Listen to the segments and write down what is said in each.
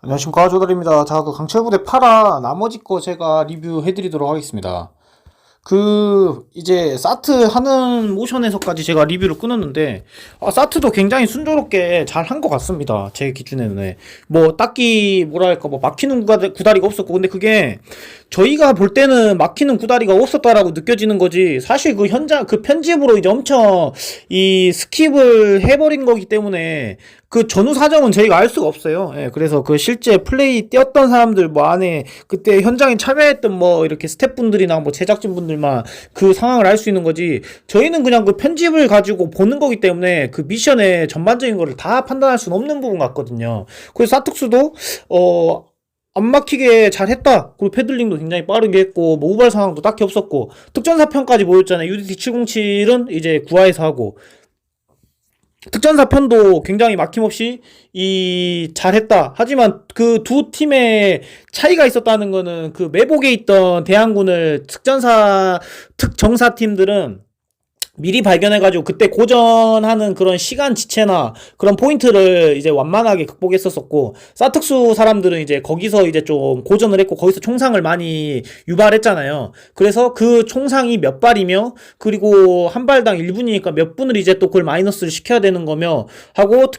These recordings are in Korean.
안녕하십니까, 조달입니다. 자, 그 강철부대 파라 나머지 거 제가 리뷰해드리도록 하겠습니다. 이제 사트 하는 모션에서까지 제가 리뷰를 끊었는데, 사트도 굉장히 순조롭게 잘 한 것 같습니다. 제 기준에는. 뭐, 딱히, 뭐랄까, 뭐, 막히는 구다리가 없었고, 근데 그게, 저희가 볼 때는 막히는 구다리가 없었다라고 느껴지는 거지, 사실 그 현장, 그 편집으로 이제 엄청, 스킵을 해버린 거기 때문에, 그 전후 사정은 저희가 알 수가 없어요. 그래서 그 실제 플레이 뛰었던 사람들 뭐 안에 그때 현장에 참여했던 뭐 이렇게 스태프분들이나 뭐 제작진분들만 그 상황을 알 수 있는 거지. 저희는 그냥 그 편집을 가지고 보는 거기 때문에 그 미션의 전반적인 거를 다 판단할 수는 없는 부분 같거든요. 그래서 사특수도 안 막히게 잘 했다. 그리고 패들링도 굉장히 빠르게 했고, 뭐, 우발 상황도 딱히 없었고, 특전사 편까지 보였잖아요. UDT 707은 이제 구하에서 하고, 특전사 편도 굉장히 막힘없이 잘했다. 하지만 그 두 팀의 차이가 있었다는 거는 그 매복에 있던 대항군을 특정사 팀들은 미리 발견해가지고 그때 고전하는 그런 시간 지체나 그런 포인트를 이제 완만하게 극복했었었고, 사특수 사람들은 이제 거기서 이제 좀 고전을 했고 거기서 총상을 많이 유발했잖아요. 그래서 그 총상이 몇 발이며, 그리고 한 발당 1분이니까 몇 분을 이제 또 그걸 마이너스를 시켜야 되는 거며 하고,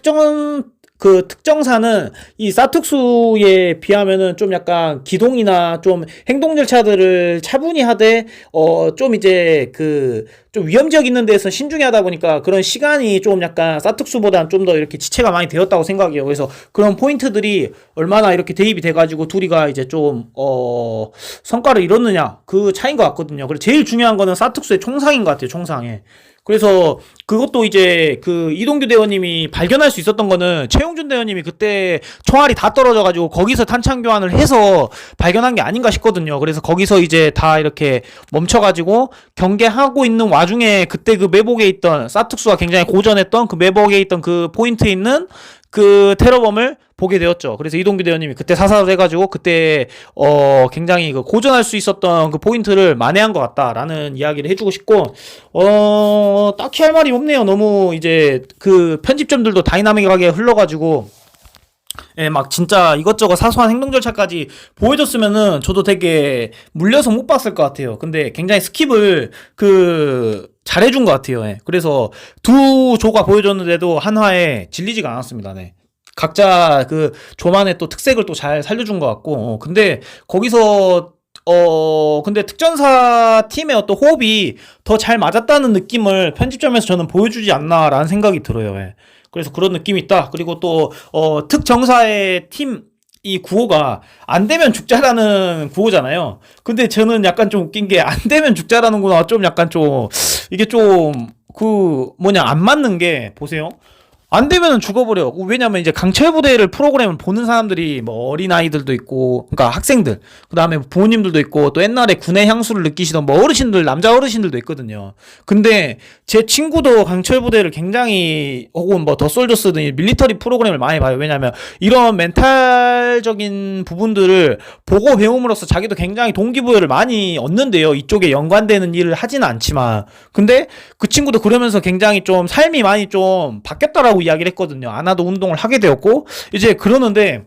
특정사는 이 사특수에 비하면은 좀 약간 기동이나 좀 행동 절차들을 차분히 하되, 좀 이제 좀 위험지역 있는 데서 신중히 하다 보니까 그런 시간이 좀 약간 사특수보다는 좀 더 이렇게 지체가 많이 되었다고 생각해요. 그래서 그런 포인트들이 얼마나 이렇게 대입이 돼가지고 둘이가 이제 좀, 성과를 이뤘느냐, 그 차이인 것 같거든요. 그리고 제일 중요한 거는 사특수의 총상인 것 같아요, 총상에. 그래서 그것도 이제 그 이동규 대원님이 발견할 수 있었던 거는 최용준 대원님이 그때 총알이 다 떨어져가지고 거기서 탄창 교환을 해서 발견한 게 아닌가 싶거든요. 그래서 거기서 이제 다 이렇게 멈춰가지고 경계하고 있는 와중에 그때 그 매복에 있던 사특수가 굉장히 고전했던 그 매복에 있던 그 포인트에 있는 그 테러범을 보게 되었죠. 그래서 이동규 대원님이 그때 사살을 해가지고 그때 굉장히 그 고전할 수 있었던 그 포인트를 만회한 것 같다라는 이야기를 해주고 싶고, 딱히 할 말이 없네요. 너무 이제 그 편집점들도 다이나믹하게 흘러가지고, 막 진짜 이것저것 사소한 행동 절차까지 보여줬으면은 저도 되게 물려서 못 봤을 것 같아요. 근데 굉장히 스킵을 잘해준 것 같아요. 그래서 두 조가 보여줬는데도 한화에 질리지가 않았습니다. 각자 그 조만의 또 특색을 또 잘 살려준 것 같고, 근데 거기서 근데 특전사 팀의 어떤 호흡이 더 잘 맞았다는 느낌을 편집점에서 저는 보여주지 않나라는 생각이 들어요. 그래서 그런 느낌이 있다. 그리고 또 특정사의 팀 이 구호가 안 되면 죽자라는 구호잖아요. 근데 저는 약간 좀 웃긴 게, 안 되면 죽자라는 구호가 좀 약간 좀 이게 좀 안 맞는 게, 보세요. 안 되면은 죽어버려. 왜냐면 이제 강철부대를 프로그램을 보는 사람들이 뭐 어린아이들도 있고, 그러니까 학생들, 그 다음에 부모님들도 있고, 또 옛날에 군의 향수를 느끼시던 뭐 어르신들, 남자 어르신들도 있거든요. 근데 제 친구도 강철부대를 굉장히, 혹은 뭐 더 솔저스든 밀리터리 프로그램을 많이 봐요. 왜냐면 이런 멘탈적인 부분들을 보고 배움으로써 자기도 굉장히 동기부여를 많이 얻는데요. 이쪽에 연관되는 일을 하지는 않지만. 근데 그 친구도 그러면서 굉장히 좀 삶이 많이 좀 바뀌었다라고 이야기를 했거든요. 안 하도 운동을 하게 되었고, 이제 그러는데,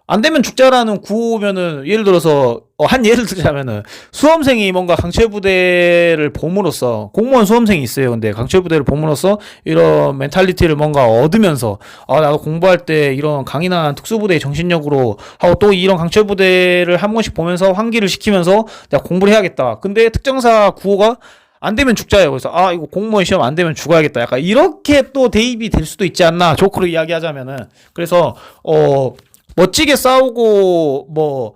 안 되면 죽자라는 구호면은, 예를 들어서, 한 예를 들자면은, 수험생이 뭔가 강철부대를 봄으로써, 공무원 수험생이 있어요. 근데 강철부대를 봄으로써, 이런 멘탈리티를 뭔가 얻으면서, 나도 공부할 때 이런 강인한 특수부대의 정신력으로 하고, 또 이런 강철부대를 한 번씩 보면서 환기를 시키면서, 내가 공부를 해야겠다. 근데 특정사 구호가 안 되면 죽자예요. 그래서 이거 공무원 시험 안 되면 죽어야겠다. 약간 이렇게 또 대입이 될 수도 있지 않나. 조크로 이야기하자면은. 그래서 멋지게 싸우고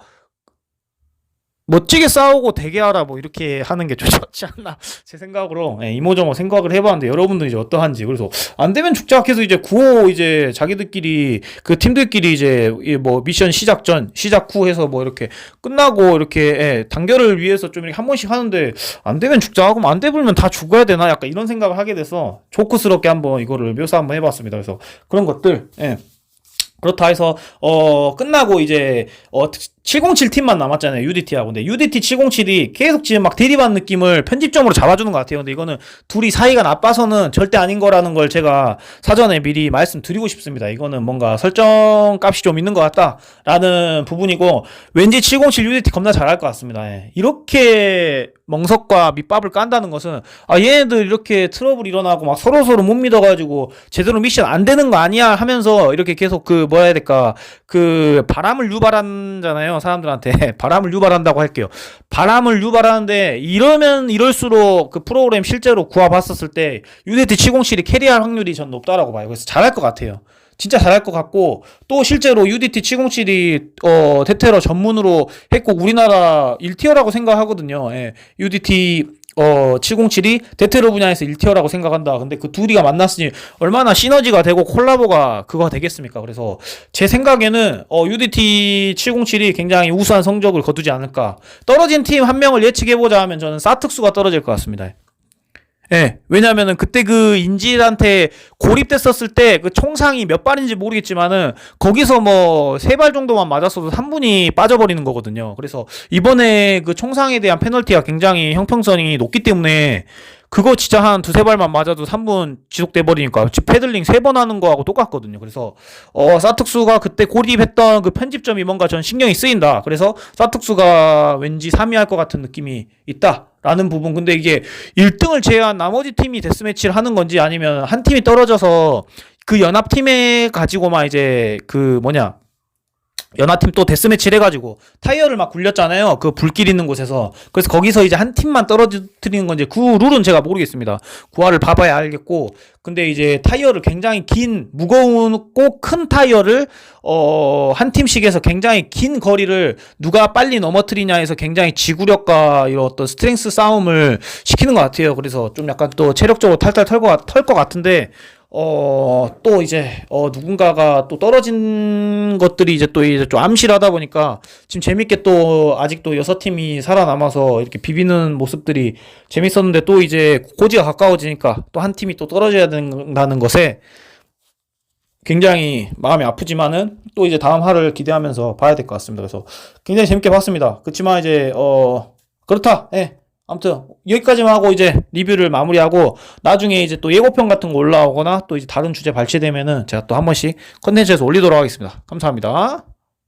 멋지게 싸우고 대개하라, 뭐 이렇게 하는 게 좋지 않나, 제 생각으로. 이모저모 생각을 해봤는데 여러분들 이제 어떠한지. 그래서 안 되면 죽자 해서 이제 구호, 이제 자기들끼리 그 팀들끼리 이제 뭐 미션 시작 전 시작 후 해서 뭐 이렇게 끝나고 이렇게 단결을 위해서 좀 이렇게 한 번씩 하는데, 안 되면 죽자 하고 안 되면 다 죽어야 되나, 약간 이런 생각을 하게 돼서 조크스럽게 한번 이거를 묘사 한번 해봤습니다. 그래서 그런 것들 그렇다 해서 끝나고 이제 707 팀만 남았잖아요. UDT하고. 근데 UDT 707이 계속 지금 막 대립한 느낌을 편집점으로 잡아주는 것 같아요. 근데 이거는 둘이 사이가 나빠서는 절대 아닌 거라는 걸 제가 사전에 미리 말씀드리고 싶습니다. 이거는 뭔가 설정 값이 좀 있는 것 같다라는 부분이고, 왠지 707 UDT 겁나 잘할 것 같습니다. 예. 이렇게 멍석과 밑밥을 깐다는 것은, 얘네들 이렇게 트러블 일어나고 막 서로서로 못 믿어가지고 제대로 미션 안 되는 거 아니야 하면서 이렇게 계속 뭐라 해야 될까, 바람을 유발한잖아요. 사람들한테. 바람을 유발한다고 할게요. 바람을 유발하는데, 이러면 이럴수록 그 프로그램 실제로 구해봤었을 때 UDT 707이 캐리할 확률이 전 높다라고 봐요. 그래서 잘할 것 같아요. 진짜 잘할 것 같고, 또 실제로 UDT 707이 테테러 전문으로 했고 우리나라 1티어라고 생각하거든요. 예. UDT 707이 대테러 분야에서 1티어라고 생각한다. 근데 그 둘이가 만났으니 얼마나 시너지가 되고 콜라보가 그거 되겠습니까? 그래서 제 생각에는 UDT 707이 굉장히 우수한 성적을 거두지 않을까. 떨어진 팀 한 명을 예측해보자 하면 저는 사특수가 떨어질 것 같습니다. 예, 왜냐면은 그때 그 인질한테 고립됐었을 때 그 총상이 몇 발인지 모르겠지만은 거기서 뭐 3발 정도만 맞았어도 3분이 빠져버리는 거거든요. 그래서 이번에 그 총상에 대한 페널티가 굉장히 형평성이 높기 때문에 그거 진짜 한 2-3발만 맞아도 3분 지속돼 버리니까 패들링 3번 하는 거하고 똑같거든요. 그래서 사특수가 그때 고립했던 그 편집점이 뭔가 전 신경이 쓰인다. 그래서 사특수가 왠지 3위 할 것 같은 느낌이 있다라는 부분. 근데 이게 1등을 제외한 나머지 팀이 데스매치를 하는 건지, 아니면 한 팀이 떨어져서 그 연합팀에 가지고만 이제 연합팀 또 데스매치를 해가지고 타이어를 막 굴렸잖아요. 그 불길 있는 곳에서. 그래서 거기서 이제 한 팀만 떨어뜨리는 건지, 그 룰은 제가 모르겠습니다. 구화를 봐봐야 알겠고. 근데 이제 타이어를 굉장히 긴, 무거운 큰 타이어를 한 팀씩에서 굉장히 긴 거리를 누가 빨리 넘어뜨리냐 해서 굉장히 지구력과 이런 어떤 스트렝스 싸움을 시키는 것 같아요. 그래서 좀 약간 또 체력적으로 탈탈 털 것 같은데, 또 이제 누군가가 또 떨어진 것들이 이제 좀 암실하다 보니까 지금 재밌게 또 아직도 6팀이 살아남아서 이렇게 비비는 모습들이 재밌었는데, 또 이제 고지가 가까워지니까 또 한 팀이 또 떨어져야 된다는 것에 굉장히 마음이 아프지만은 또 이제 다음 화를 기대하면서 봐야 될 것 같습니다. 그래서 굉장히 재밌게 봤습니다. 그렇지만 이제 그렇다. 예. 아무튼 여기까지만 하고 이제 리뷰를 마무리하고, 나중에 이제 또 예고편 같은 거 올라오거나 또 이제 다른 주제 발췌되면은 제가 또 한 번씩 컨텐츠에서 올리도록 하겠습니다. 감사합니다.